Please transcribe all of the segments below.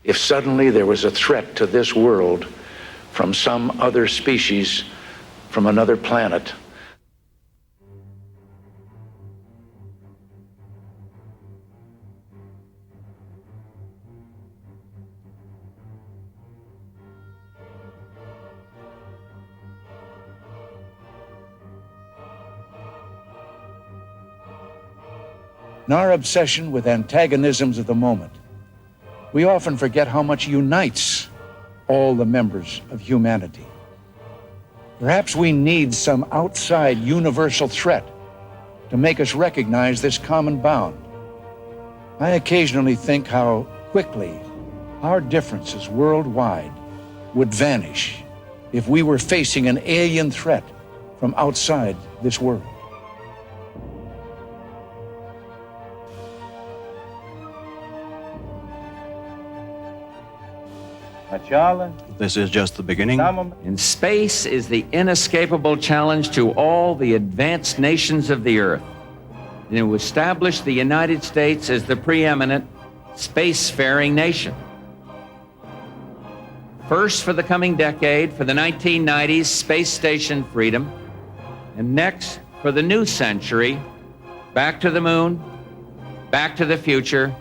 if suddenly there was a threat to this world from some other species, from another planet. In our obsession with antagonisms of the moment, we often forget how much unites all the members of humanity. Perhaps we need some outside universal threat to make us recognize this common bound. I occasionally think how quickly our differences worldwide would vanish if we were facing an alien threat from outside this world. This is just the beginning. And space is the inescapable challenge to all the advanced nations of the earth. And to establish the United States as the preeminent spacefaring nation. First for the coming decade, for the 1990s, space station freedom. And next, for the new century, back to the moon, back to the future,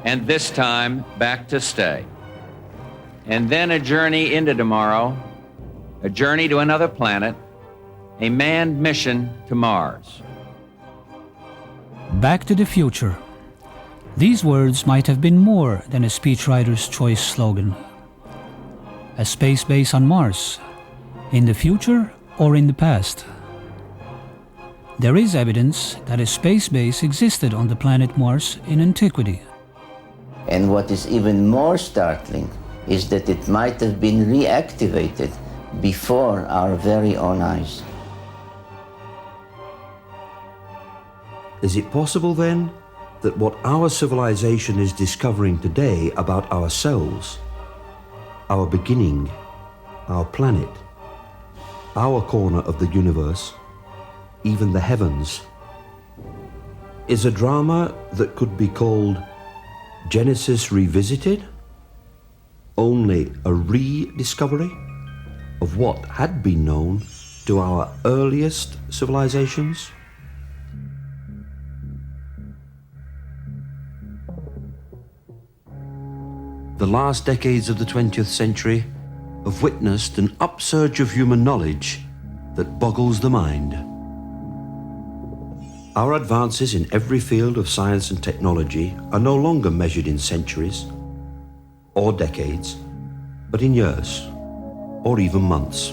and this time, back to stay. And then a journey into tomorrow, a journey to another planet, a manned mission to Mars. Back to the future. These words might have been more than a speechwriter's choice slogan. A space base on Mars, in the future or in the past? There is evidence that a space base existed on the planet Mars in antiquity. And what is even more startling is that it might have been reactivated before our very own eyes. Is it possible then that what our civilization is discovering today about ourselves, our beginning, our planet, our corner of the universe, even the heavens, is a drama that could be called Genesis Revisited? Only a rediscovery of what had been known to our earliest civilizations? The last decades of the 20th century have witnessed an upsurge of human knowledge that boggles the mind. Our advances in every field of science and technology are no longer measured in centuries or decades, but in years or even months.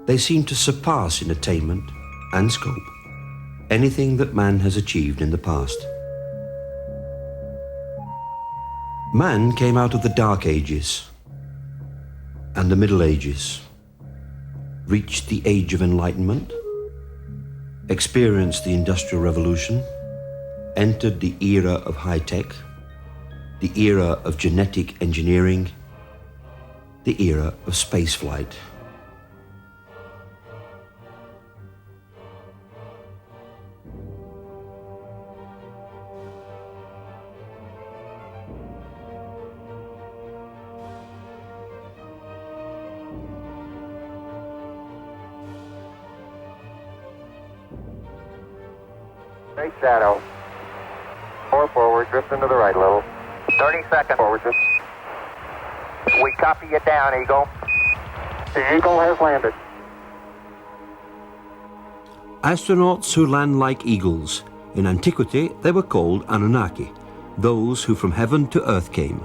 They seem to surpass in attainment and scope anything that man has achieved in the past. Man came out of the Dark Ages and the Middle Ages, reached the Age of Enlightenment, experienced the Industrial Revolution, entered the era of high-tech, the era of genetic engineering, the era of spaceflight. Space shadow. 4 forward, drift into the right a little. 30 seconds. Forward, drift. We copy you down, Eagle. The Eagle has landed. Astronauts who land like eagles. In antiquity, they were called Anunnaki, those who from heaven to earth came.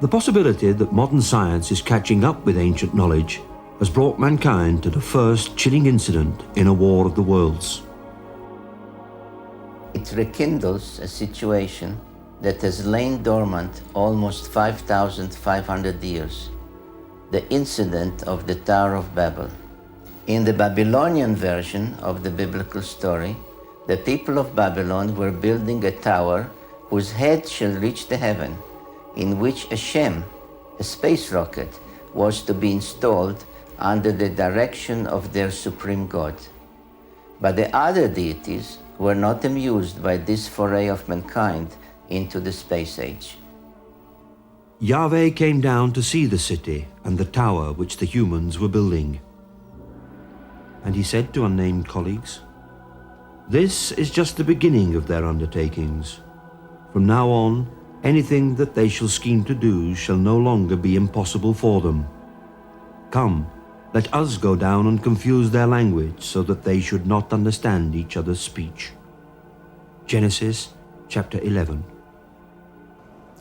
The possibility that modern science is catching up with ancient knowledge has brought mankind to the first chilling incident in a war of the worlds. It rekindles a situation that has lain dormant almost 5,500 years, the incident of the Tower of Babel. In the Babylonian version of the biblical story, the people of Babylon were building a tower whose head shall reach the heaven, in which a Shem, a space rocket, was to be installed under the direction of their supreme God. But the other deities were not amused by this foray of mankind into the space age. Yahweh came down to see the city and the tower which the humans were building. And he said to unnamed colleagues, "This is just the beginning of their undertakings. From now on, anything that they shall scheme to do shall no longer be impossible for them. Come, let us go down and confuse their language so that they should not understand each other's speech." Genesis chapter 11.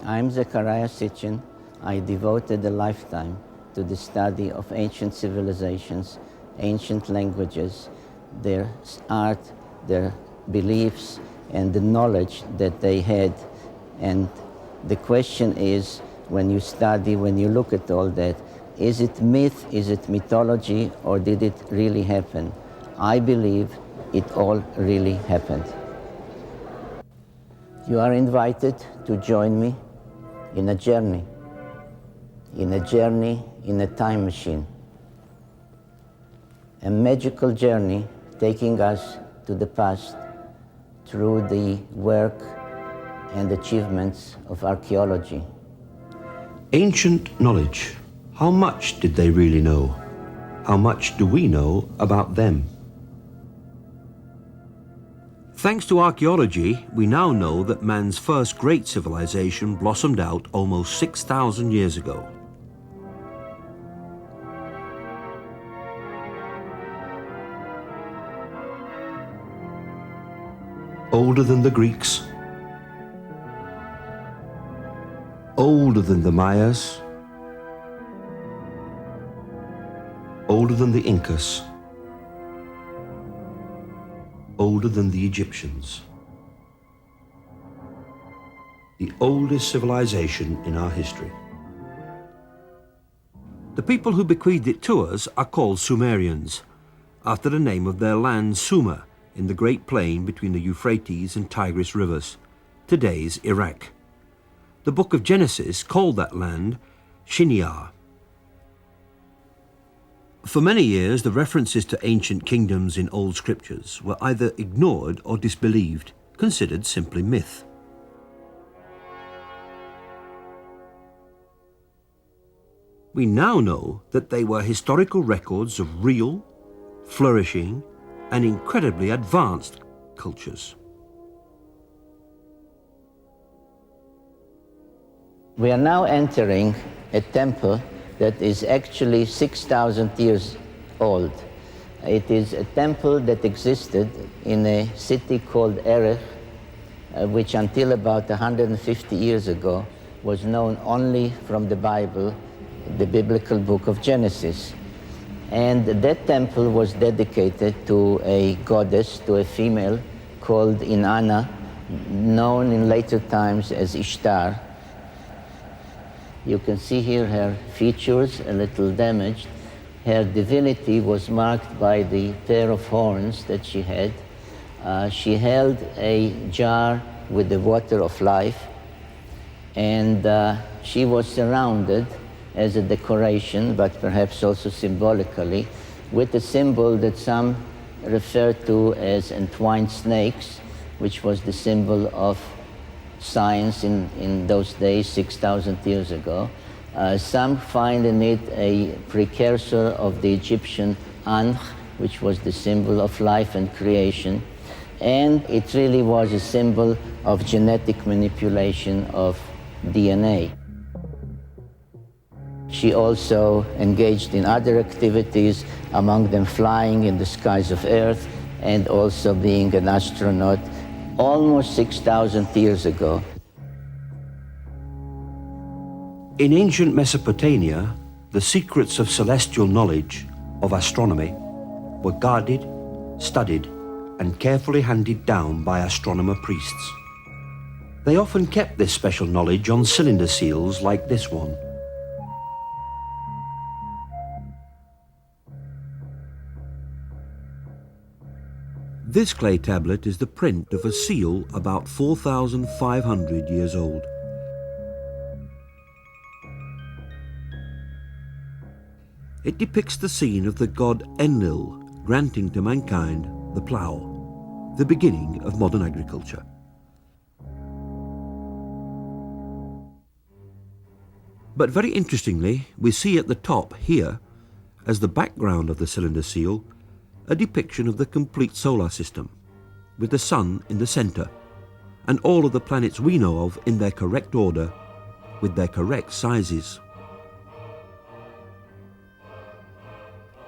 I'm Zecharia Sitchin. I devoted a lifetime to the study of ancient civilizations, ancient languages, their art, their beliefs, and the knowledge that they had. And the question is, when you study, when you look at all that, is it myth, is it mythology, or did it really happen? I believe it all really happened. You are invited to join me in a journey in a time machine. A magical journey taking us to the past through the work and achievements of archaeology. Ancient knowledge. How much did they really know? How much do we know about them? Thanks to archaeology, we now know that man's first great civilization blossomed out almost 6,000 years ago. Older than the Greeks, older than the Mayas, older than the Incas, older than the Egyptians. The oldest civilization in our history. The people who bequeathed it to us are called Sumerians, after the name of their land Sumer, in the Great Plain between the Euphrates and Tigris rivers, today's Iraq. The book of Genesis called that land Shinar. For many years, the references to ancient kingdoms in old scriptures were either ignored or disbelieved, considered simply myth. We now know that they were historical records of real, flourishing, and incredibly advanced cultures. We are now entering a temple that is actually 6,000 years old. It is a temple that existed in a city called Erech, which until about 150 years ago was known only from the Bible, the biblical book of Genesis. And that temple was dedicated to a goddess, to a female called Inanna, known in later times as Ishtar. You can see here her features, a little damaged. Her divinity was marked by the pair of horns that she had. She held a jar with the water of life, and she was surrounded as a decoration, but perhaps also symbolically, with a symbol that some refer to as entwined snakes, which was the symbol of science in those days, 6,000 years ago. Some find in it a precursor of the Egyptian Ankh, which was the symbol of life and creation. And it really was a symbol of genetic manipulation of DNA. She also engaged in other activities, among them flying in the skies of Earth and also being an astronaut almost 6,000 years ago. In ancient Mesopotamia, the secrets of celestial knowledge, of astronomy, were guarded, studied, and carefully handed down by astronomer priests. They often kept this special knowledge on cylinder seals like this one. This clay tablet is the print of a seal about 4,500 years old. It depicts the scene of the god Enlil granting to mankind the plough, the beginning of modern agriculture. But very interestingly, we see at the top here, as the background of the cylinder seal, a depiction of the complete solar system, with the Sun in the centre, and all of the planets we know of in their correct order, with their correct sizes.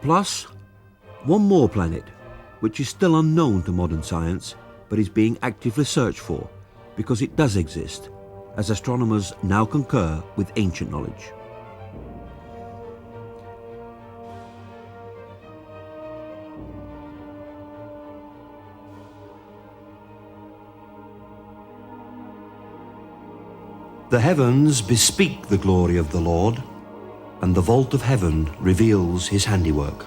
Plus, one more planet, which is still unknown to modern science, but is being actively searched for, because it does exist, as astronomers now concur with ancient knowledge. The heavens bespeak the glory of the Lord, and the vault of heaven reveals his handiwork.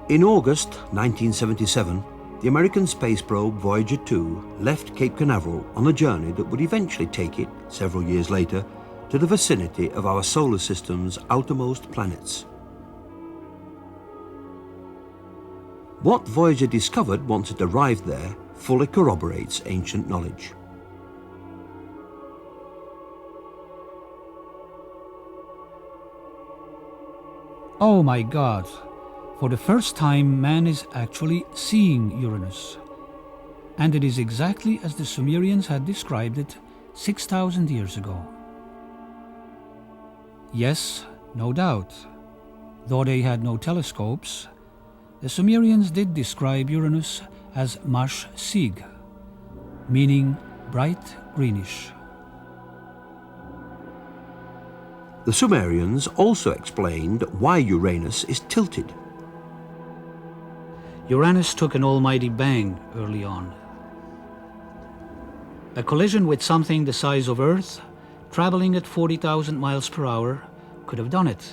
In August 1977, the American space probe Voyager 2 left Cape Canaveral on a journey that would eventually take it, several years later, to the vicinity of our solar system's outermost planets. What Voyager discovered once it arrived there fully corroborates ancient knowledge. Oh my God! For the first time, man is actually seeing Uranus. And it is exactly as the Sumerians had described it 6,000 years ago. Yes, no doubt. Though they had no telescopes, the Sumerians did describe Uranus as Mash Sig, meaning bright greenish. The Sumerians also explained why Uranus is tilted. Uranus took an almighty bang early on. A collision with something the size of Earth, traveling at 40,000 miles per hour, could have done it.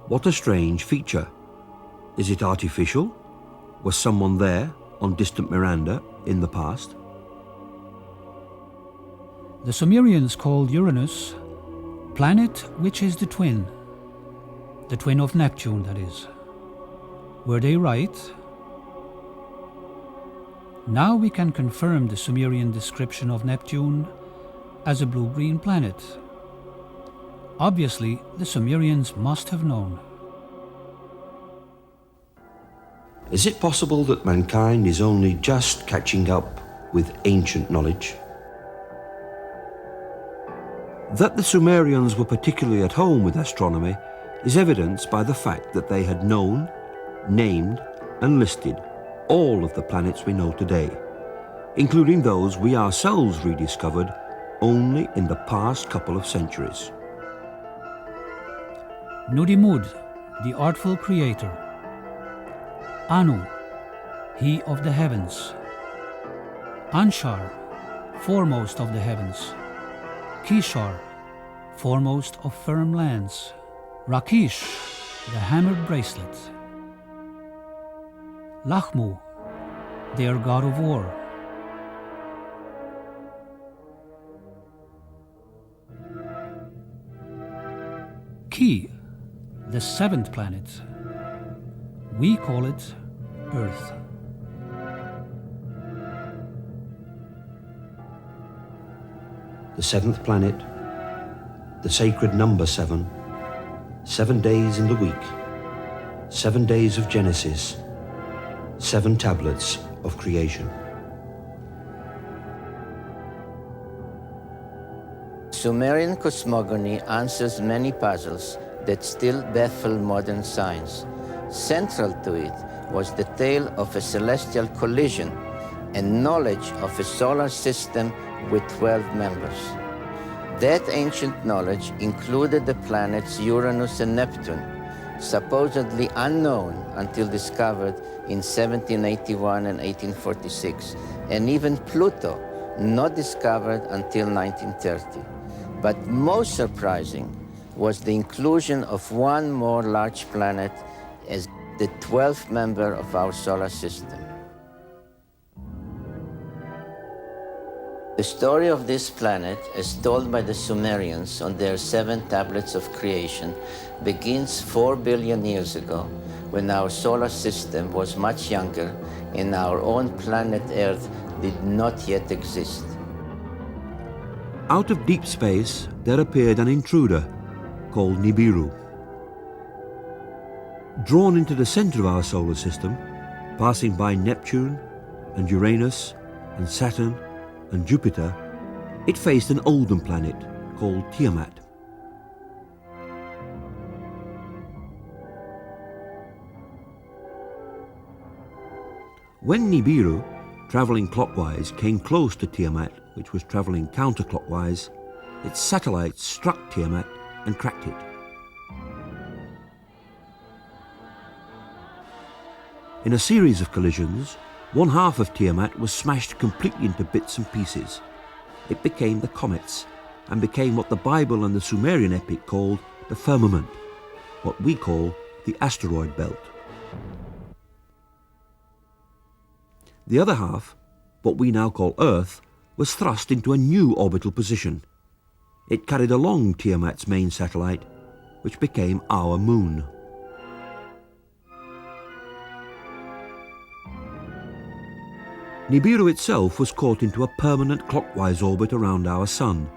What a strange feature. Is it artificial? Was someone there on distant Miranda in the past? The Sumerians called Uranus planet which is the twin of Neptune, that is. Were they right? Now we can confirm the Sumerian description of Neptune as a blue-green planet. Obviously, the Sumerians must have known. Is it possible that mankind is only just catching up with ancient knowledge? That the Sumerians were particularly at home with astronomy is evidenced by the fact that they had known, named, and listed all of the planets we know today, including those we ourselves rediscovered only in the past couple of centuries. Nudimud, the artful creator. Anu, he of the heavens. Anshar, foremost of the heavens. Kishar, foremost of firm lands. Rakish, the hammered bracelet. Lachmu, their god of war. Ki, the seventh planet. We call it Earth. The seventh planet, the sacred number 7, 7 days in the week, 7 days of Genesis, 7 tablets of creation. Sumerian cosmogony answers many puzzles that still baffle modern science. Central to it was the tale of a celestial collision and knowledge of a solar system with 12 members. That ancient knowledge included the planets Uranus and Neptune, supposedly unknown until discovered in 1781 and 1846, and even Pluto, not discovered until 1930. But most surprising was the inclusion of one more large planet as the 12th member of our solar system. The story of this planet, as told by the Sumerians on their 7 tablets of creation, begins 4 billion years ago, when our solar system was much younger and our own planet Earth did not yet exist. Out of deep space, there appeared an intruder called Nibiru. Drawn into the center of our solar system, passing by Neptune and Uranus and Saturn and Jupiter, it faced an older planet called Tiamat. When Nibiru, traveling clockwise, came close to Tiamat, which was traveling counterclockwise, its satellites struck Tiamat and cracked it. In a series of collisions, one half of Tiamat was smashed completely into bits and pieces. It became the comets and became what the Bible and the Sumerian epic called the firmament, what we call the asteroid belt. The other half, what we now call Earth, was thrust into a new orbital position. It carried along Tiamat's main satellite, which became our moon. Nibiru itself was caught into a permanent clockwise orbit around our Sun,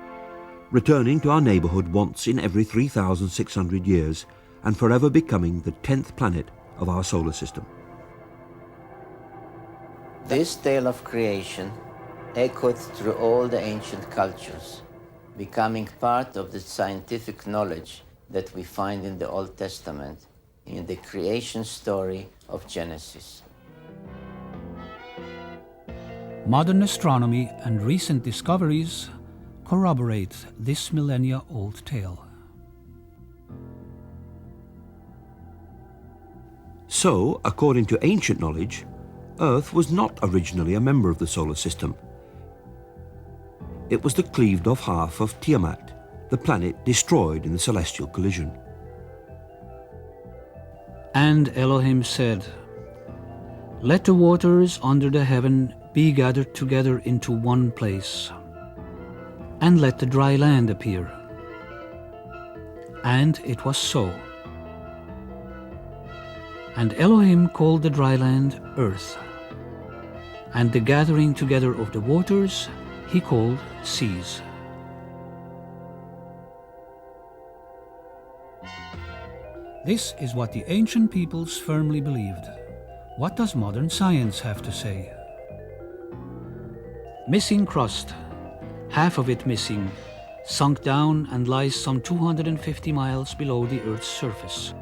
returning to our neighbourhood once in every 3,600 years and forever becoming the 10th planet of our solar system. This tale of creation echoed through all the ancient cultures, becoming part of the scientific knowledge that we find in the Old Testament, in the creation story of Genesis. Modern astronomy and recent discoveries corroborate this millennia-old tale. So, according to ancient knowledge, Earth was not originally a member of the solar system. It was the cleaved-off half of Tiamat, the planet destroyed in the celestial collision. And Elohim said, "Let the waters under the heaven be gathered together into one place, and let the dry land appear." And it was so. And Elohim called the dry land earth, and the gathering together of the waters he called seas. This is what the ancient peoples firmly believed. What does modern science have to say? Missing crust, half of it missing, sunk down and lies some 250 miles below the Earth's surface.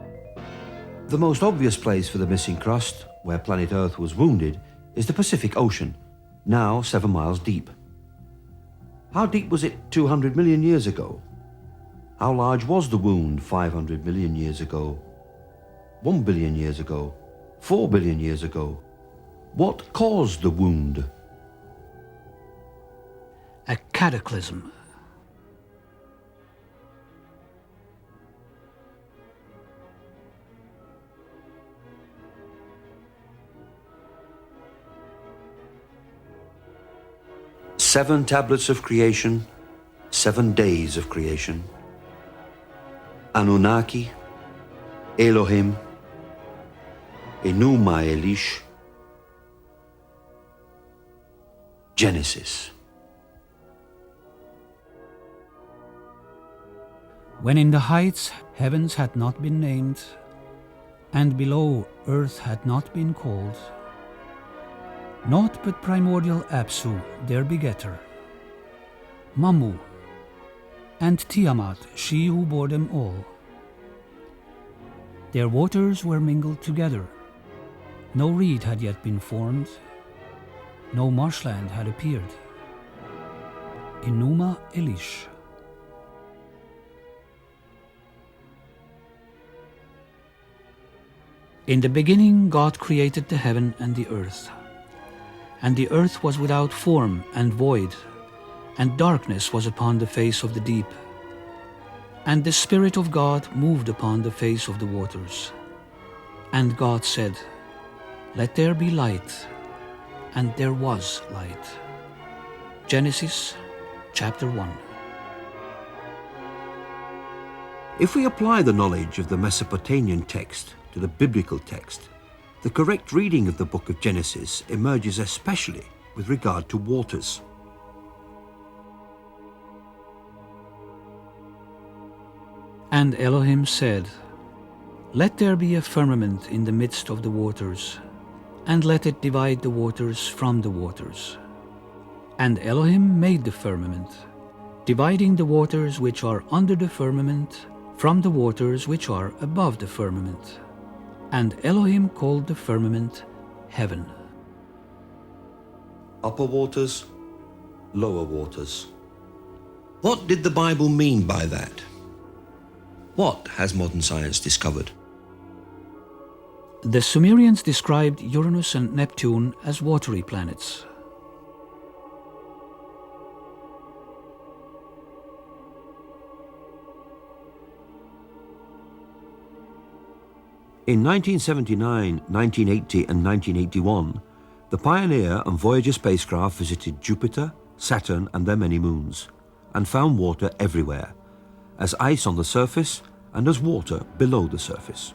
The most obvious place for the missing crust, where planet Earth was wounded, is the Pacific Ocean, now 7 miles deep. How deep was it 200 million years ago? How large was the wound 500 million years ago? 1 billion years ago? 4 billion years ago? What caused the wound? A cataclysm. Seven tablets of creation, 7 days of creation. Anunnaki, Elohim, Enuma Elish, Genesis. When in the heights heavens had not been named, and below earth had not been called, naught but primordial Apsu, their begetter, Mamu, and Tiamat, she who bore them all. Their waters were mingled together. No reed had yet been formed, no marshland had appeared. Enuma Elish. In the beginning God created the heaven and the earth. And the earth was without form and void, and darkness was upon the face of the deep. And the Spirit of God moved upon the face of the waters. And God said, "Let there be light," and there was light. Genesis chapter 1. If we apply the knowledge of the Mesopotamian text to the biblical text, the correct reading of the book of Genesis emerges especially with regard to waters. And Elohim said, "Let there be a firmament in the midst of the waters, and let it divide the waters from the waters. And Elohim made the firmament, dividing the waters which are under the firmament from the waters which are above the firmament. And Elohim called the firmament heaven." Upper waters, lower waters. What did the Bible mean by that? What has modern science discovered? The Sumerians described Uranus and Neptune as watery planets. In 1979, 1980 and 1981, the Pioneer and Voyager spacecraft visited Jupiter, Saturn and their many moons, and found water everywhere, as ice on the surface and as water below the surface.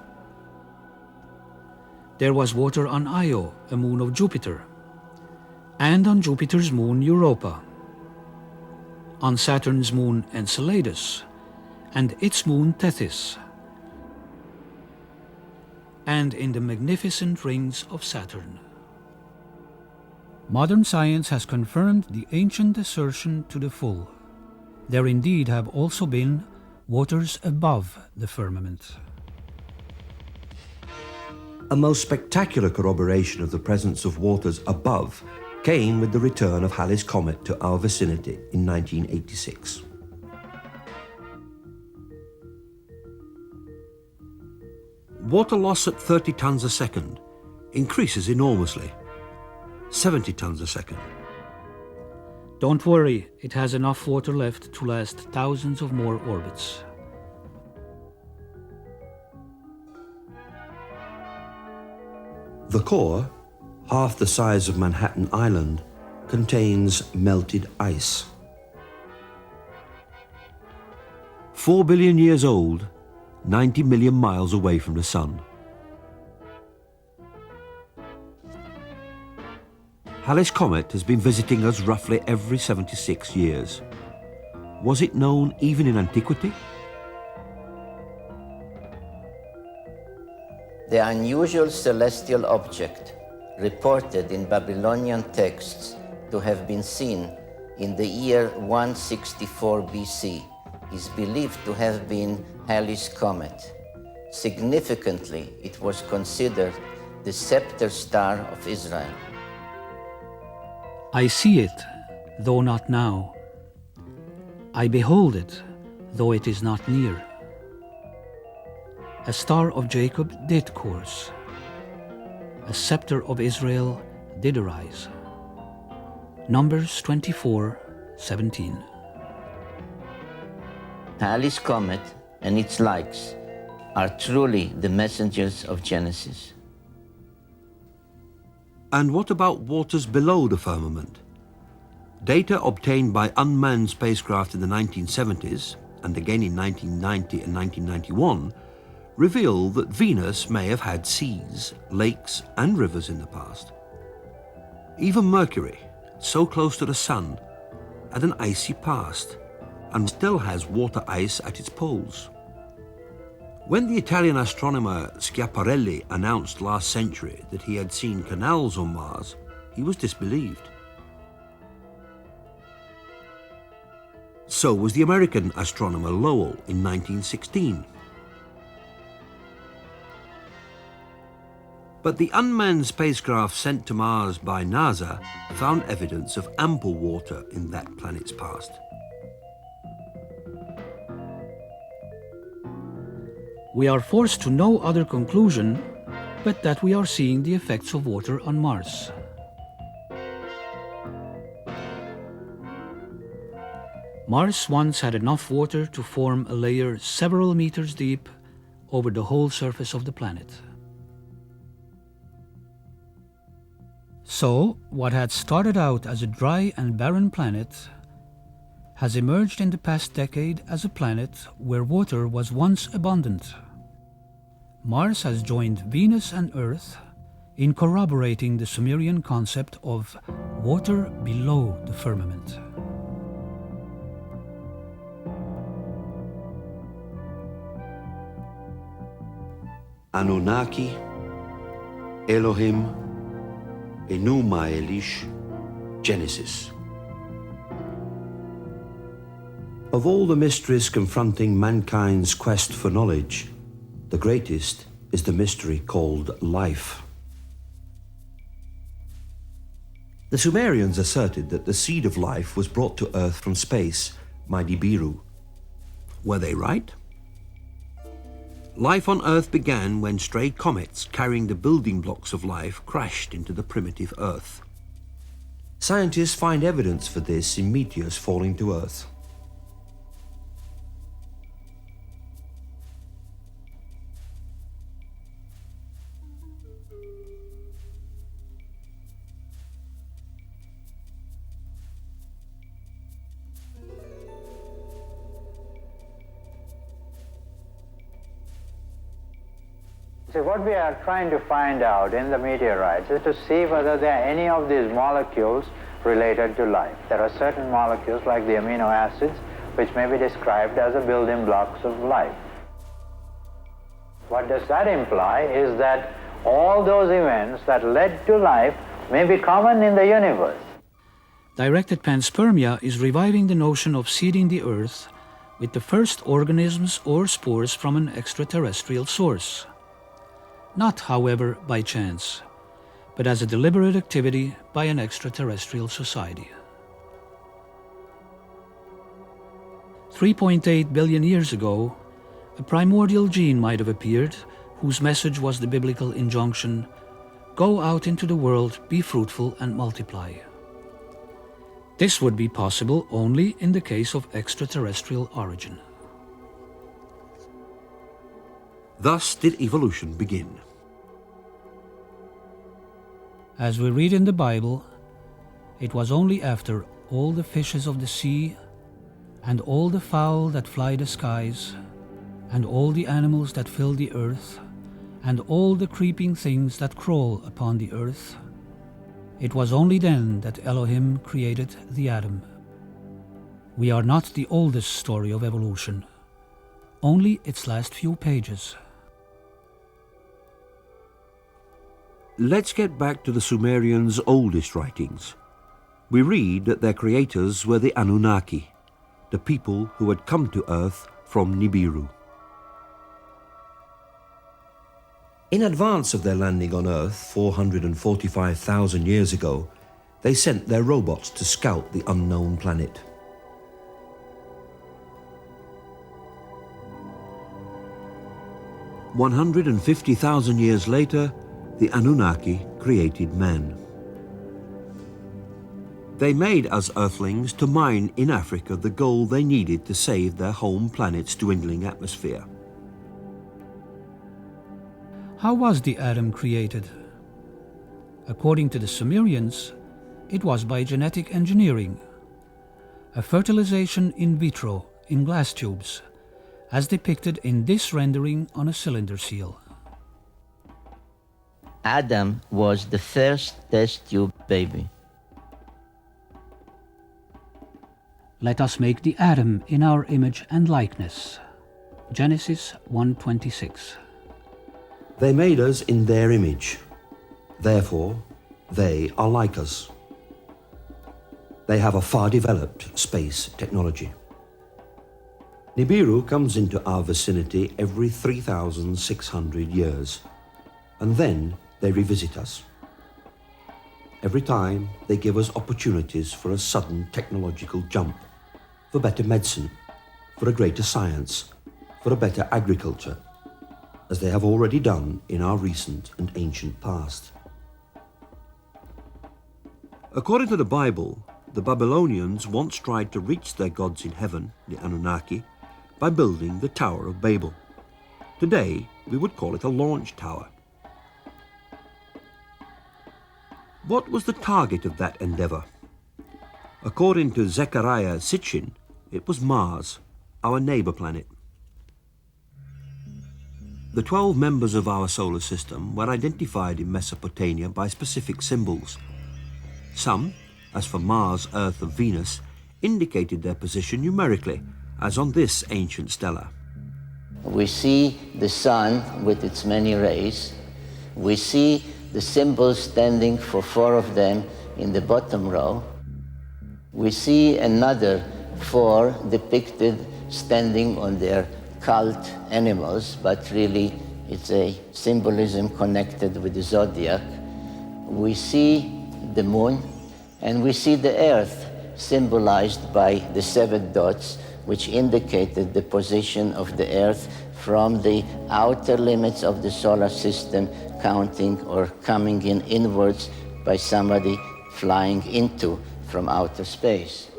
There was water on Io, a moon of Jupiter, and on Jupiter's moon Europa, on Saturn's moon Enceladus, and its moon Tethys, and in the magnificent rings of Saturn. Modern science has confirmed the ancient assertion to the full. There indeed have also been waters above the firmament. A most spectacular corroboration of the presence of waters above came with the return of Halley's Comet to our vicinity in 1986. Water loss at 30 tons a second increases enormously. 70 tons a second. Don't worry, it has enough water left to last thousands of more orbits. The core, half the size of Manhattan Island, contains melted ice. 4 billion years old, 90 million miles away from the Sun. Halley's Comet has been visiting us roughly every 76 years. Was it known even in antiquity? The unusual celestial object, reported in Babylonian texts to have been seen in the year 164 BC, is believed to have been Halley's Comet. Significantly, it was considered the scepter star of Israel. I see it, though not now. I behold it, though it is not near. A star of Jacob did course. A scepter of Israel did arise. Numbers 24:17. Halley's Comet and its likes are truly the messengers of Genesis. And what about waters below the firmament? Data obtained by unmanned spacecraft in the 1970s, and again in 1990 and 1991, reveal that Venus may have had seas, lakes and rivers in the past. Even Mercury, so close to the Sun, had an icy past and still has water ice at its poles. When the Italian astronomer Schiaparelli announced last century that he had seen canals on Mars, he was disbelieved. So was the American astronomer Lowell in 1916. But the unmanned spacecraft sent to Mars by NASA found evidence of ample water in that planet's past. We are forced to no other conclusion but that we are seeing the effects of water on Mars. Mars once had enough water to form a layer several meters deep over the whole surface of the planet. So, what had started out as a dry and barren planet has emerged in the past decade as a planet where water was once abundant. Mars has joined Venus and Earth in corroborating the Sumerian concept of water below the firmament. Anunnaki, Elohim, Enuma Elish, Genesis. Of all the mysteries confronting mankind's quest for knowledge, the greatest is the mystery called life. The Sumerians asserted that the seed of life was brought to Earth from space by Nibiru. Were they right? Life on Earth began when stray comets carrying the building blocks of life crashed into the primitive Earth. Scientists find evidence for this in meteors falling to Earth. See, what we are trying to find out in the meteorites is to see whether there are any of these molecules related to life. There are certain molecules like the amino acids which may be described as the building blocks of life. What does that imply is that all those events that led to life may be common in the universe. Directed panspermia is reviving the notion of seeding the Earth with the first organisms or spores from an extraterrestrial source. Not, however, by chance, but as a deliberate activity by an extraterrestrial society. 3.8 billion years ago, a primordial gene might have appeared whose message was the biblical injunction, "Go out into the world, be fruitful and multiply." This would be possible only in the case of extraterrestrial origin. Thus did evolution begin. As we read in the Bible, it was only after all the fishes of the sea, and all the fowl that fly the skies, and all the animals that fill the earth, and all the creeping things that crawl upon the earth, it was only then that Elohim created the atom. We are not the oldest story of evolution, only its last few pages. Let's get back to the Sumerians' oldest writings. We read that their creators were the Anunnaki, the people who had come to Earth from Nibiru. In advance of their landing on Earth 445,000 years ago, they sent their robots to scout the unknown planet. "150,000 years later, the Anunnaki created man. They made us Earthlings to mine in Africa the gold they needed to save their home planet's dwindling atmosphere. How was the atom created? According to the Sumerians, it was by genetic engineering, a fertilization in vitro in glass tubes, as depicted in this rendering on a cylinder seal. Adam was the first test tube baby. Let us make the atom in our image and likeness. Genesis 1:26. They made us in their image. Therefore, they are like us. They have a far developed space technology. Nibiru comes into our vicinity every 3,600 years, and then they revisit us. Every time they give us opportunities for a sudden technological jump, for better medicine, for a greater science, for a better agriculture, as they have already done in our recent and ancient past. According to the Bible, the Babylonians once tried to reach their gods in heaven, the Anunnaki, by building the Tower of Babel. Today, we would call it a launch tower. What was the target of that endeavour? According to Zecharia Sitchin, it was Mars, our neighbour planet. The 12 members of our solar system were identified in Mesopotamia by specific symbols. Some, as for Mars, Earth and Venus, indicated their position numerically, as on this ancient stela. We see the sun with its many rays. We see the symbols standing for 4 of them in the bottom row. We see another 4 depicted standing on their cult animals, but really it's a symbolism connected with the zodiac. We see the moon, and we see the earth symbolized by the 7 dots, which indicated the position of the earth from the outer limits of the solar system, counting or coming in inwards by somebody flying into from outer space.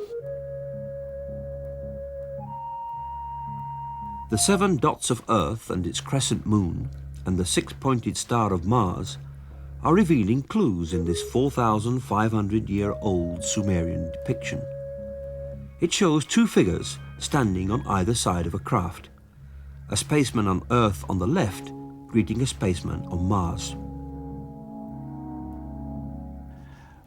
The 7 dots of Earth and its crescent moon, and the 6-pointed star of Mars, are revealing clues in this 4,500-year-old Sumerian depiction. It shows 2 figures standing on either side of a craft, a spaceman on Earth on the left greeting a spaceman on Mars.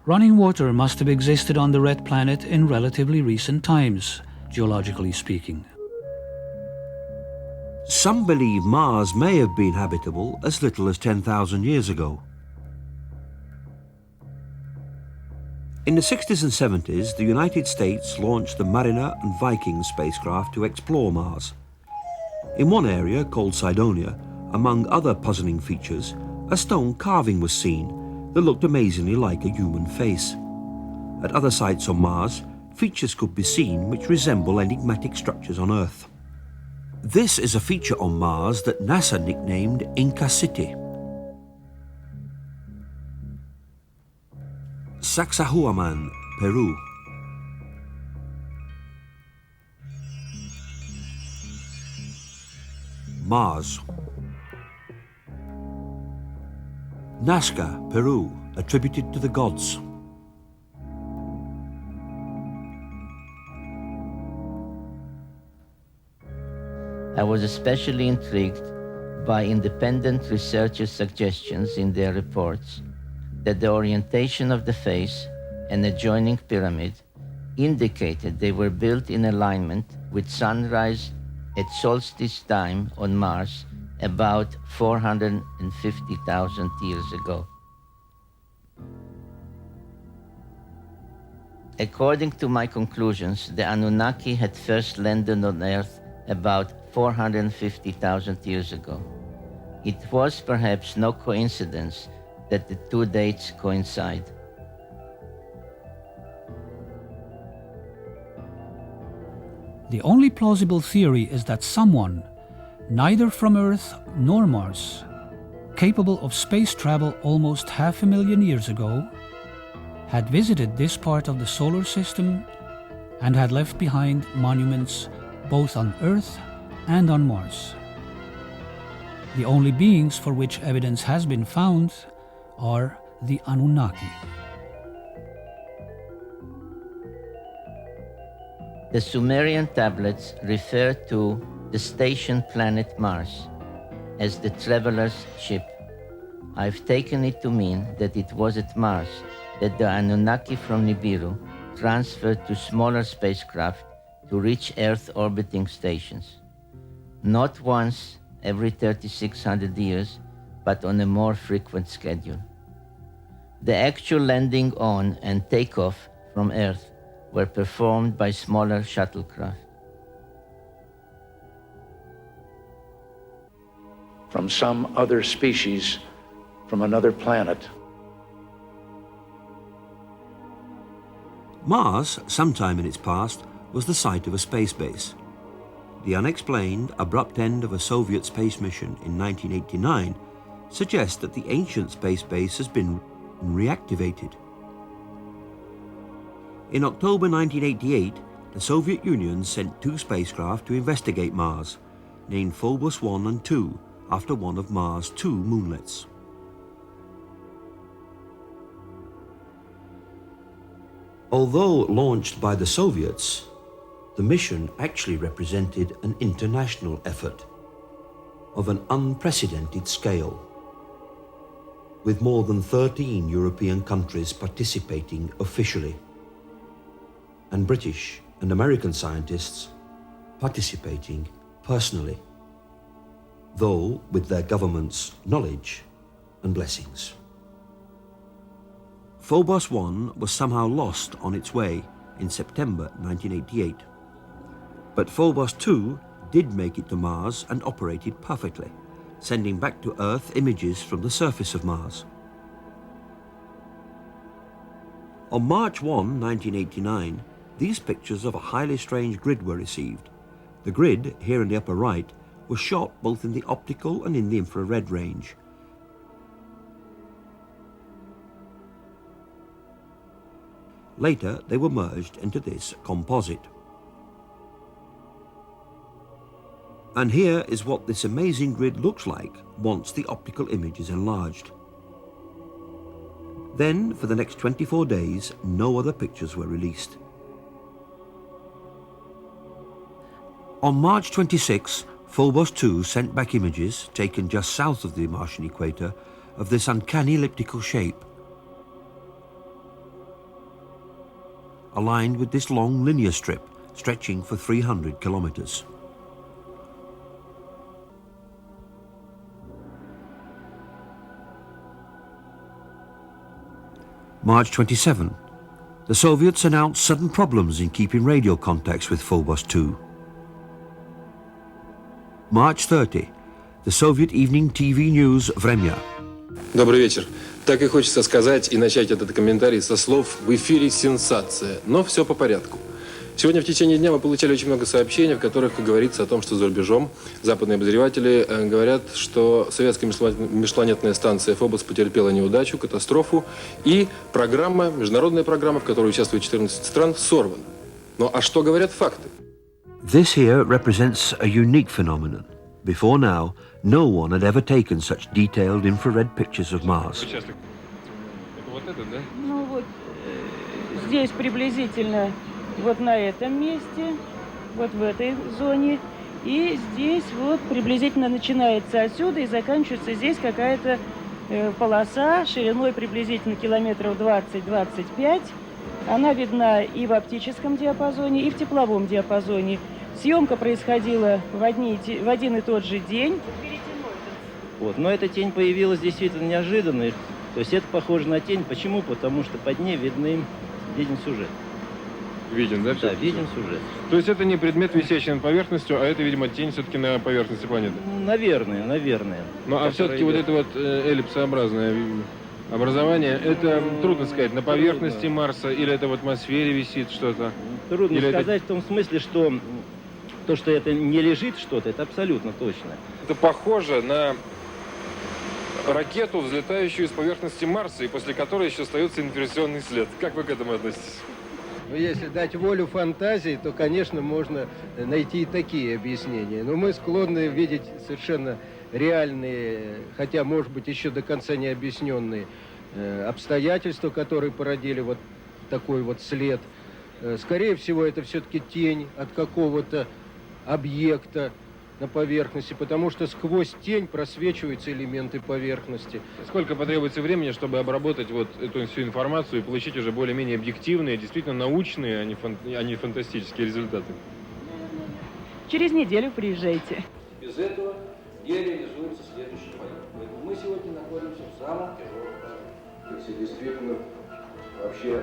Running water must have existed on the red planet in relatively recent times, geologically speaking. Some believe Mars may have been habitable as little as 10,000 years ago. In the 60s and 70s, the United States launched the Mariner and Viking spacecraft to explore Mars. In one area, called Cydonia, among other puzzling features, a stone carving was seen that looked amazingly like a human face. At other sites on Mars, features could be seen which resemble enigmatic structures on Earth. This is a feature on Mars that NASA nicknamed Inca City. Sacsayhuaman, Peru. Mars. Nazca, Peru, attributed to the gods. I was especially intrigued by independent researchers' suggestions in their reports that the orientation of the face and adjoining pyramid indicated they were built in alignment with sunrise at solstice time on Mars about 450,000 years ago. According to my conclusions, the Anunnaki had first landed on Earth about 450,000 years ago. It was perhaps no coincidence that the 2 dates coincide. The only plausible theory is that someone, neither from Earth nor Mars, capable of space travel almost 500,000 years ago, had visited this part of the solar system and had left behind monuments both on Earth and on Mars. The only beings for which evidence has been found are the Anunnaki. The Sumerian tablets refer to the station planet Mars as the traveler's ship. I've taken it to mean that it was at Mars that the Anunnaki from Nibiru transferred to smaller spacecraft to reach Earth orbiting stations. Not once every 3,600 years, but on a more frequent schedule. The actual landing on and takeoff from Earth were performed by smaller shuttlecraft. From some other species, from another planet. Mars, sometime in its past, was the site of a space base. The unexplained, abrupt end of a Soviet space mission in 1989 suggests that the ancient space base has been reactivated. In October 1988, the Soviet Union sent 2 spacecraft to investigate Mars, named Phobos 1 and 2, after one of Mars' 2 moonlets. Although launched by the Soviets, the mission actually represented an international effort of an unprecedented scale, with more than 13 European countries participating officially, and British and American scientists participating personally, though with their government's knowledge and blessings. Phobos 1 was somehow lost on its way in September 1988. But Phobos 2 did make it to Mars and operated perfectly, sending back to Earth images from the surface of Mars. On March 1, 1989, these pictures of a highly strange grid were received. The grid, here in the upper right, was shot both in the optical and in the infrared range. Later, they were merged into this composite. And here is what this amazing grid looks like once the optical image is enlarged. Then, for the next 24 days, no other pictures were released. On March 26, Phobos 2 sent back images, taken just south of the Martian equator, of this uncanny elliptical shape, aligned with this long linear strip stretching for 300 kilometers. March 27, the Soviets announced sudden problems in keeping radio contacts with Phobos 2. March 30, the Soviet evening TV news «Vremya». Добрый вечер. Так и хочется сказать и начать этот комментарий со слов «в эфире сенсация», но все по порядку. Сегодня в течение дня мы получали очень много сообщений, в которых говорится о том, что за рубежом западные обозреватели говорят, что советская межпланетная станция «Фобос» потерпела неудачу, катастрофу, и программа, международная программа, в которой участвует 14 стран, сорвана. Ну а что говорят факты? This here represents a unique phenomenon. Before now, no one had ever taken such detailed infrared pictures of Mars. Это вот это, да? Ну вот здесь приблизительно вот на этом месте, вот в этой зоне, и здесь вот приблизительно начинается отсюда и заканчивается здесь какая-то полоса шириной приблизительно километров 20-25. Она видна и в оптическом диапазоне, и в тепловом диапазоне. Съемка происходила в один и тот же день. Вот. Но эта тень появилась действительно неожиданно. То есть это похоже на тень. Почему? Потому что под ней виден сюжет. Виден, да? Да, виден сюжет. То есть это не предмет, висящий над поверхностью, а это, видимо, тень все-таки на поверхности планеты? Наверное. Ну а все-таки вот это вот эллипсообразное образование, это трудно сказать, на поверхности Марса или это в атмосфере висит что-то? Трудно или сказать это... в том смысле, что то, что это не лежит что-то, это абсолютно точно. Это похоже на ракету, взлетающую с поверхности Марса, и после которой еще остается инверсионный след. Как вы к этому относитесь? Ну, если дать волю фантазии, то, конечно, можно найти и такие объяснения. Но мы склонны видеть совершенно реальные, хотя, может быть, еще до конца не объясненные обстоятельства, которые породили вот такой вот след. Скорее всего, это все-таки тень от какого-то объекта на поверхности, потому что сквозь тень просвечиваются элементы поверхности. Сколько потребуется времени, чтобы обработать вот эту всю информацию и получить уже более-менее объективные, действительно научные, а не фантастические результаты? Через неделю приезжайте. Без этого не реализуется следующий полет. Поэтому мы сегодня находимся в самом тяжелом положении. Если действительно вообще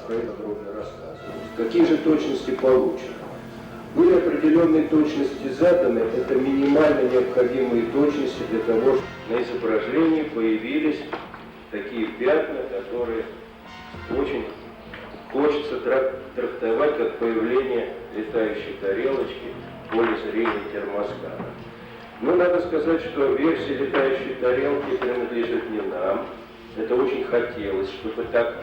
про это подробно рассказывать. Какие же точности получены? Были определенные точности заданы, это минимально необходимые точности для того, чтобы на изображении появились такие пятна, которые очень хочется трактовать как появление летающей тарелочки в поле зрения термоскана. Но надо сказать, что версия летающей тарелки принадлежит не нам. Это очень хотелось, чтобы так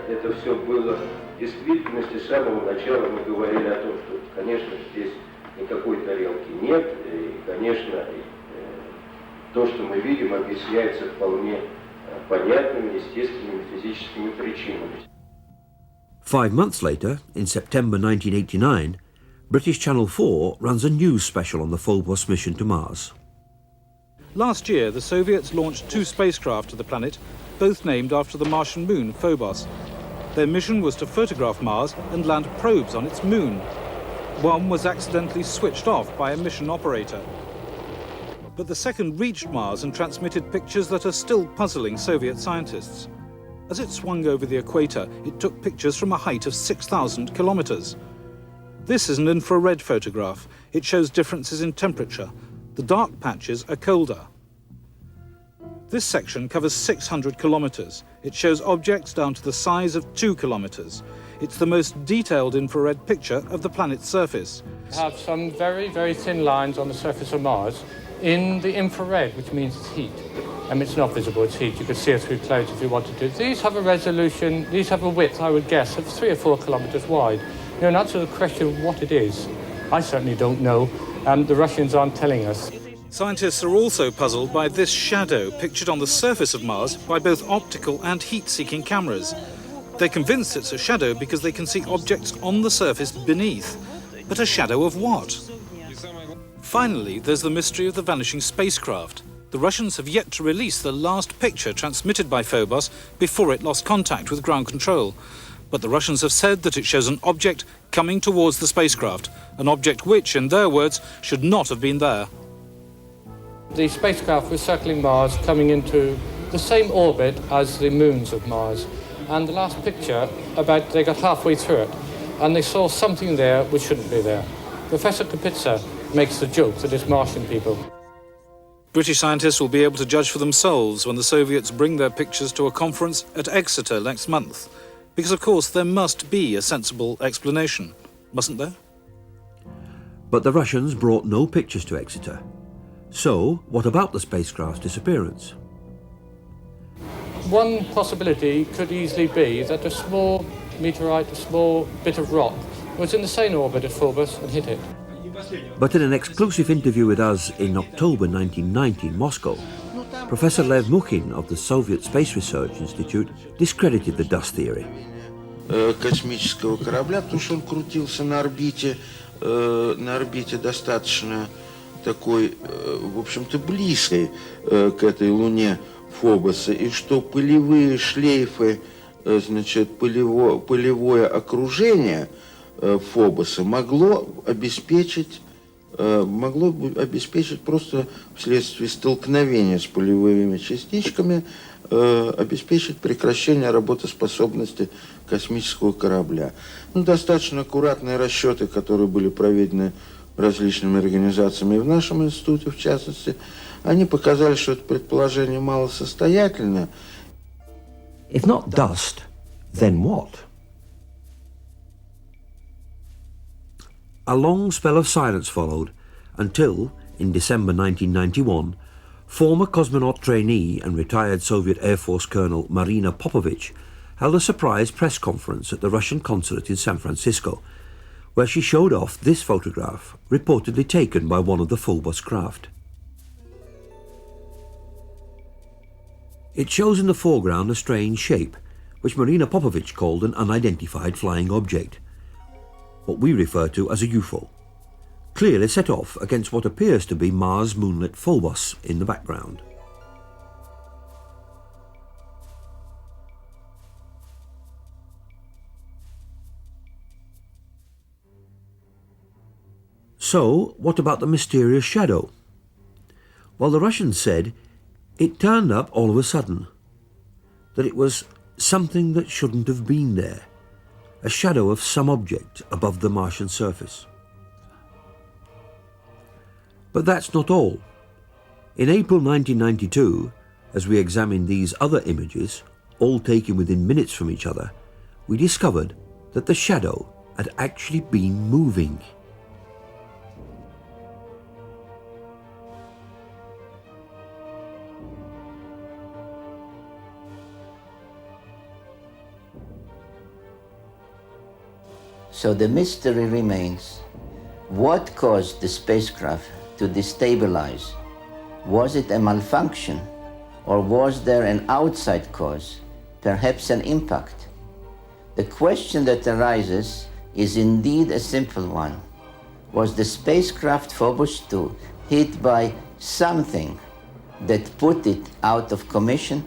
это все было. В действительности с самого начала мы говорили о том, что, конечно, здесь никакой тарелки нет, и, конечно, то, что мы видим, объясняется вполне понятными, естественными физическими причинами. 5 months later, in September 1989, British Channel 4 runs a news special on the Phobos mission to Mars. Last year, the Soviets launched 2 spacecraft to the planet, both named after the Martian moon, Phobos. Their mission was to photograph Mars and land probes on its moon. One was accidentally switched off by a mission operator. But the second reached Mars and transmitted pictures that are still puzzling Soviet scientists. As it swung over the equator, it took pictures from a height of 6,000 kilometers. This is an infrared photograph. It shows differences in temperature. The dark patches are colder. This section covers 600 kilometers. It shows objects down to the size of 2 kilometers. It's the most detailed infrared picture of the planet's surface. We have some very, very thin lines on the surface of Mars in the infrared, which means it's heat. It's not visible, it's heat. You could see it through clouds if you wanted to. These have a resolution, these have a width, I would guess, of 3 or 4 kilometers wide. Now, in answer to the question of what it is, I certainly don't know. The Russians aren't telling us. Scientists are also puzzled by this shadow pictured on the surface of Mars by both optical and heat-seeking cameras. They're convinced it's a shadow because they can see objects on the surface beneath. But a shadow of what? Finally, there's the mystery of the vanishing spacecraft. The Russians have yet to release the last picture transmitted by Phobos before it lost contact with ground control. But the Russians have said that it shows an object coming towards the spacecraft, an object which, in their words, should not have been there. The spacecraft was circling Mars, coming into the same orbit as the moons of Mars. And the last picture, they got halfway through it, and they saw something there which shouldn't be there. Professor Kapitsa makes the joke that it's Martian people. British scientists will be able to judge for themselves when the Soviets bring their pictures to a conference at Exeter next month. Because, of course, there must be a sensible explanation, mustn't there? But the Russians brought no pictures to Exeter. So, what about the spacecraft's disappearance? One possibility could easily be that a small meteorite, a small bit of rock, was in the same orbit as Phobos and hit it. But in an exclusive interview with us in October 1990 in Moscow, Professor Lev Mukhin of the Soviet Space Research Institute discredited the dust theory. Космического корабля, потому что он крутился на орбите достаточно такой, в общем-то, близкой к этой Луне Фобоса, и что пылевые шлейфы, значит, пылевое окружение Фобоса могло обеспечить просто вследствие столкновения с пылевыми частичками, обеспечить прекращение работоспособности космического корабля. Достаточно аккуратные расчеты, которые были проведены различными организациями и в нашем институте, в частности, они показали, что это предположение малосостоятельно. If not dust, then what? A long spell of silence followed until, in December 1991, former cosmonaut trainee and retired Soviet Air Force Colonel Marina Popovich held a surprise press conference at the Russian consulate in San Francisco, where she showed off this photograph reportedly taken by one of the Phobos craft. It shows in the foreground a strange shape, which Marina Popovich called an unidentified flying object, what we refer to as a UFO, clearly set off against what appears to be Mars' moonlit Phobos in the background. So, what about the mysterious shadow? Well, the Russians said it turned up all of a sudden, that it was something that shouldn't have been there, a shadow of some object above the Martian surface. But that's not all. In April 1992, as we examined these other images, all taken within minutes from each other, we discovered that the shadow had actually been moving. So the mystery remains, what caused the spacecraft to destabilize? Was it a malfunction, or was there an outside cause, perhaps an impact? The question that arises is indeed a simple one. Was the spacecraft Phobos 2 hit by something that put it out of commission?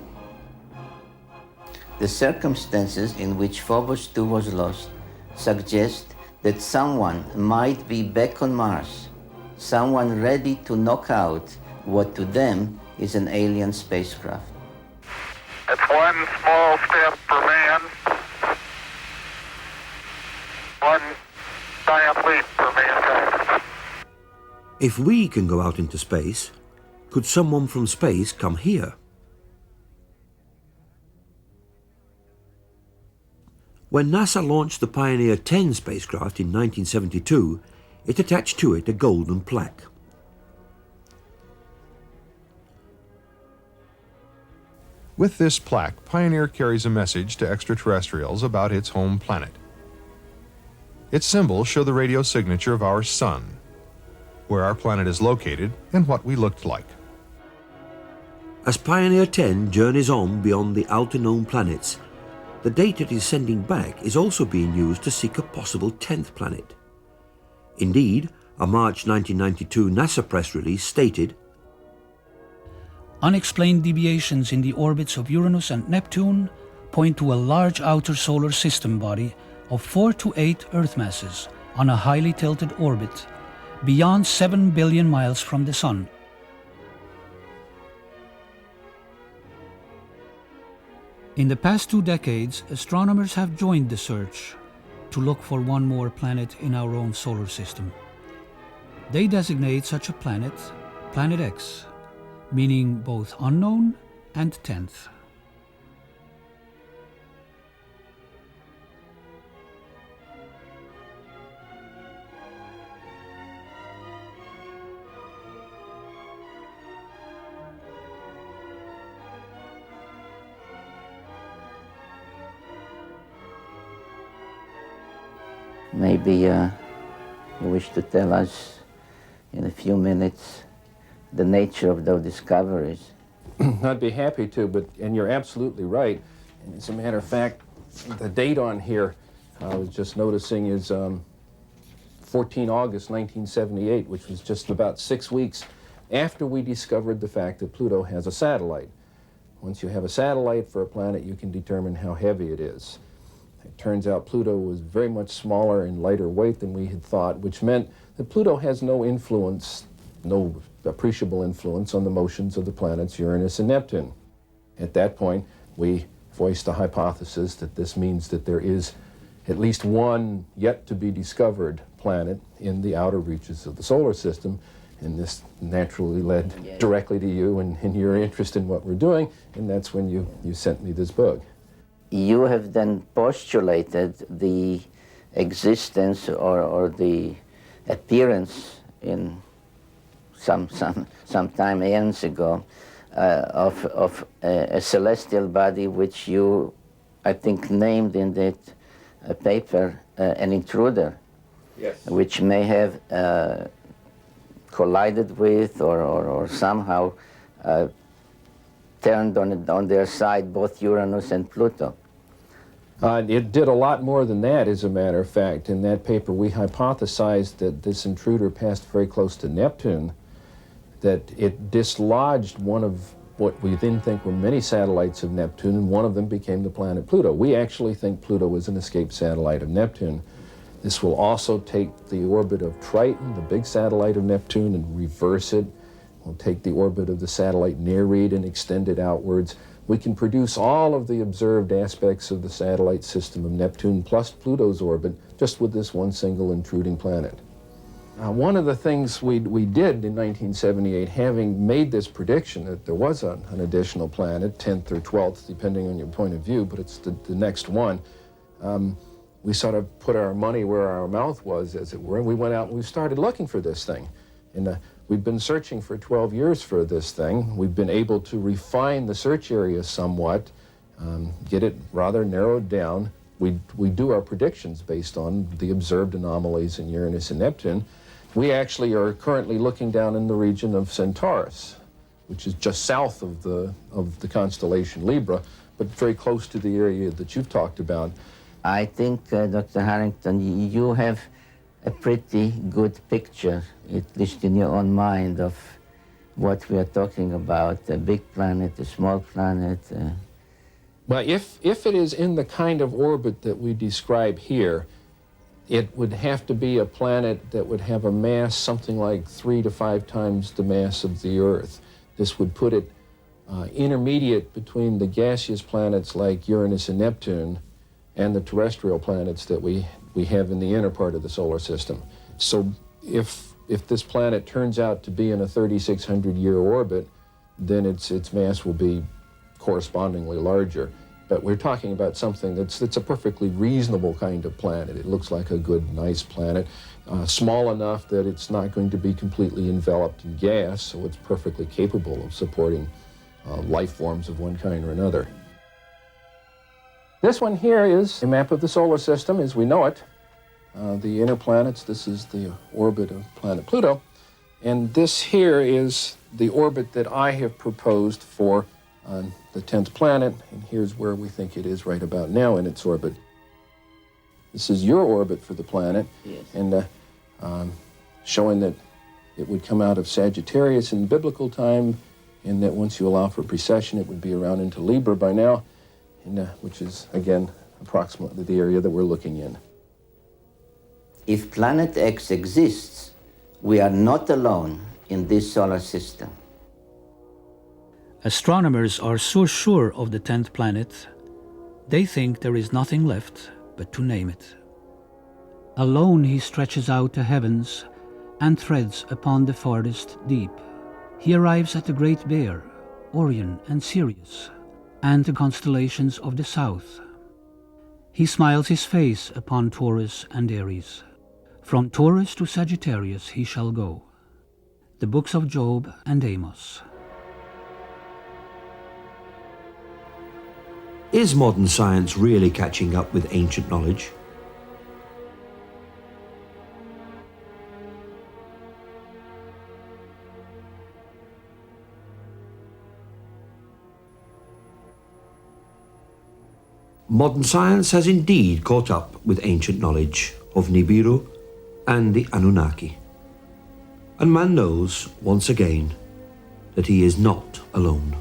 The circumstances in which Phobos 2 was lost suggest that someone might be back on Mars, someone ready to knock out what to them is an alien spacecraft. It's one small step for man, one giant leap for mankind. If we can go out into space, could someone from space come here? When NASA launched the Pioneer 10 spacecraft in 1972, it attached to it a golden plaque. With this plaque, Pioneer carries a message to extraterrestrials about its home planet. Its symbols show the radio signature of our sun, where our planet is located, and what we looked like. As Pioneer 10 journeys on beyond the outer known planets, the data it is sending back is also being used to seek a possible 10th planet. Indeed, a March 1992 NASA press release stated, "Unexplained deviations in the orbits of Uranus and Neptune point to a large outer solar system body of 4 to 8 Earth masses on a highly tilted orbit, beyond 7 billion miles from the Sun." In the past 2 decades, astronomers have joined the search to look for one more planet in our own solar system. They designate such a planet Planet X, meaning both unknown and 10th. Maybe you wish to tell us in a few minutes the nature of those discoveries. I'd be happy to, and you're absolutely right. And as a matter of fact, the date on here, I was just noticing, is 14 August 1978, which was just about 6 weeks after we discovered the fact that Pluto has a satellite. Once you have a satellite for a planet, you can determine how heavy it is. It turns out Pluto was very much smaller and lighter weight than we had thought, which meant that Pluto has no influence, no appreciable influence on the motions of the planets Uranus and Neptune. At that point, we voiced a hypothesis that this means that there is at least one yet to be discovered planet in the outer reaches of the solar system, and this naturally led directly to you and your interest in what we're doing, and that's when you sent me this book. You have then postulated the existence or the appearance in some time years ago of a celestial body which you, I think, named in that paper an intruder. Yes. Which may have collided with or somehow turned on their side both Uranus and Pluto. It did a lot more than that, as a matter of fact. In that paper, we hypothesized that this intruder passed very close to Neptune, that it dislodged one of what we then think were many satellites of Neptune, and one of them became the planet Pluto. We actually think Pluto was an escaped satellite of Neptune. This will also take the orbit of Triton, the big satellite of Neptune, and reverse it. We'll take the orbit of the satellite Nereid and extend it outwards. We can produce all of the observed aspects of the satellite system of Neptune plus Pluto's orbit just with this one single intruding planet. One of the things we did in 1978, having made this prediction that there was an additional planet, 10th or 12th, depending on your point of view, but it's the next one, we sort of put our money where our mouth was, as it were, and we went out and we started looking for this thing. And we've been searching for 12 years for this thing. We've been able to refine the search area somewhat, get it rather narrowed down. We do our predictions based on the observed anomalies in Uranus and Neptune. We actually are currently looking down in the region of Centaurus, which is just south of the constellation Libra, but very close to the area that you've talked about. I think, Dr. Harrington, you have a pretty good picture, at least in your own mind, of what we are talking about, a big planet, a small planet. Well, if it is in the kind of orbit that we describe here, it would have to be a planet that would have a mass something like 3 to 5 times the mass of the Earth. This would put it intermediate between the gaseous planets like Uranus and Neptune and the terrestrial planets that we have in the inner part of the solar system. So if this planet turns out to be in a 3,600-year orbit, then its mass will be correspondingly larger. But we're talking about something that's a perfectly reasonable kind of planet. It looks like a good, nice planet, small enough that it's not going to be completely enveloped in gas, so it's perfectly capable of supporting life forms of one kind or another. This one here is a map of the solar system as we know it. The inner planets, this is the orbit of planet Pluto, and this here is the orbit that I have proposed for the 10th planet, and here's where we think it is right about now in its orbit. This is your orbit for the planet, yes. And showing that it would come out of Sagittarius in biblical time, and that once you allow for precession, it would be around into Libra by now, and, which is, again, approximately the area that we're looking in. If Planet X exists, we are not alone in this solar system. Astronomers are so sure of the 10th planet, they think there is nothing left but to name it. Alone he stretches out the heavens and treads upon the farthest deep. He arrives at the Great Bear, Orion and Sirius, and the constellations of the south. He smiles his face upon Taurus and Aries. From Taurus to Sagittarius he shall go. The books of Job and Amos. Is modern science really catching up with ancient knowledge? Modern science has indeed caught up with ancient knowledge of Nibiru and the Anunnaki. And man knows, once again, that he is not alone.